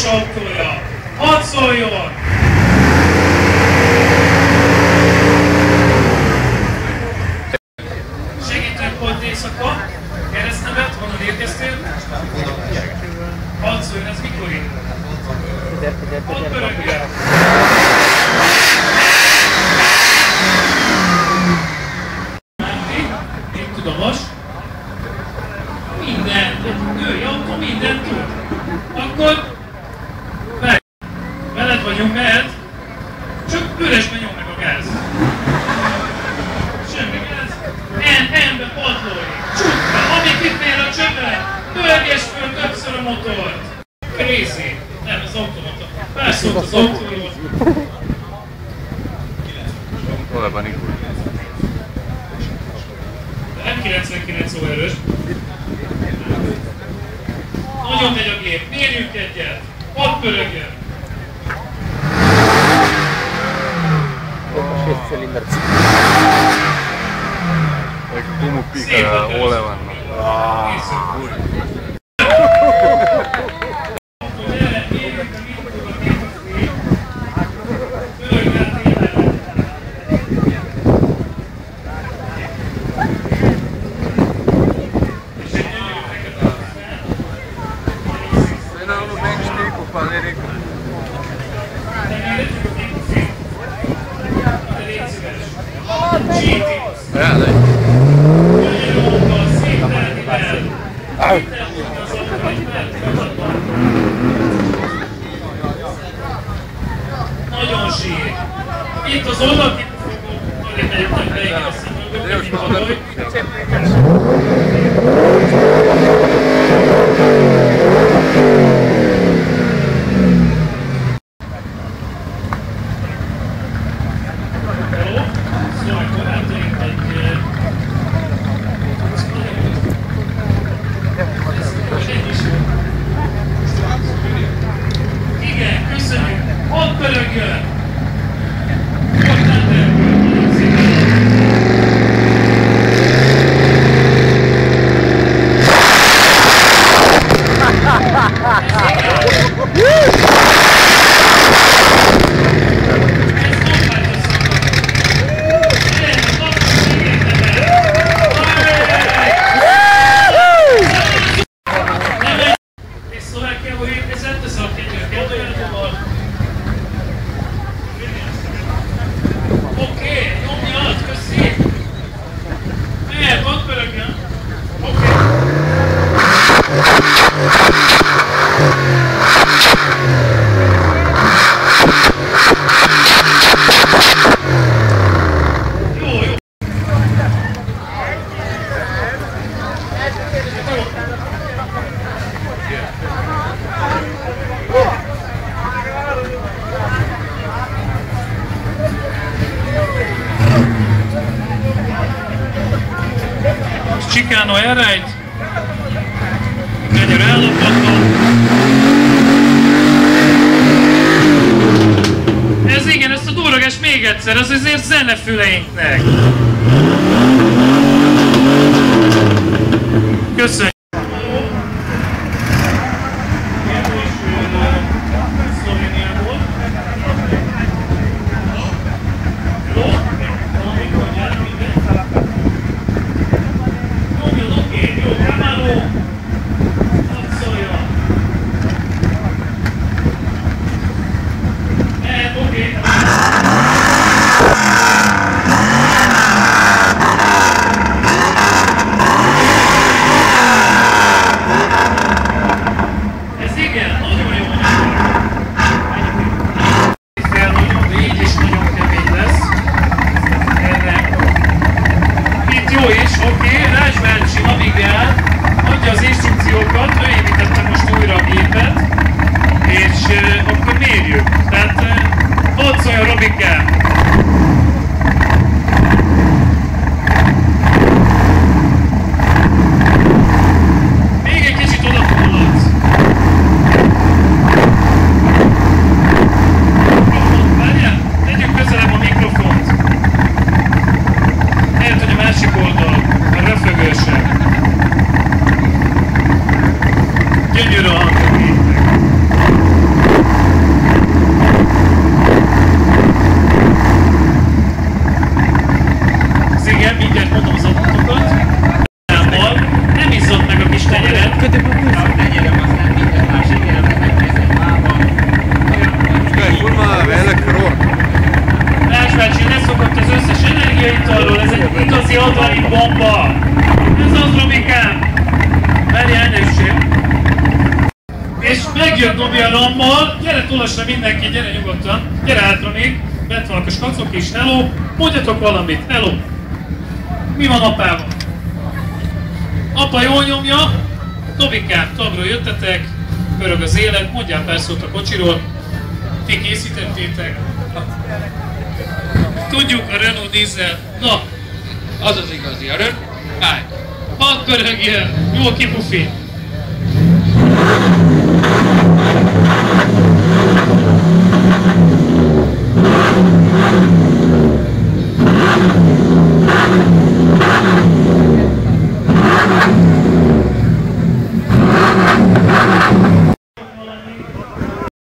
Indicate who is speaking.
Speaker 1: autója. Hadd szóljon! Segítőpont éjszaka, keresztnevet, honnan érkeztél? Hadd szóljon, ez mikor itt? Ott pörögjön! Én tudomos. Minden, női autó mindent tud. Akkor veled vagyunk, mehet, csak üresben nyom meg a gáz. Semmi gáz. N-be patlói, csukka, amíg itt mér a csövet, pörgés föl többször a motort. Crazy. Nem, az automotor. Felszólt az autóról.
Speaker 2: Hol van itt?
Speaker 1: Nem 99 óerős. Nagyon megy a gép, mérjünk egyet. Hadd pörögjön.
Speaker 2: Kumu pikara, ole vannak.
Speaker 1: Nagyon sír. Itt az oldalképű fogunk, igen, köszönjük! Hadd pörögjön! Csikánó elrejt, mennyire ellopható. Ez igen, ezt a durrogás még egyszer, az azért zenefüleinknek. Köszönjük. Gyönyörű a hang. igazi adrenalin bomba! Ez az, Robikám! Várj elnézést! És megjön Nobi a rommal, gyere tolassa mindenki, gyere nyugodtan, gyere hátra még, bent vannak a skacok is, hello, mondjatok valamit, hello! Mi van apával? Apa jól nyomja, Nobikám, tagról jöttetek, pörög az élet, mondjál pár szót a kocsiról, ti készítettétek. Tudjuk, a Renault dízel, na, az az igazi, a Renault, állj, hadd pörögjön, jól kipufi.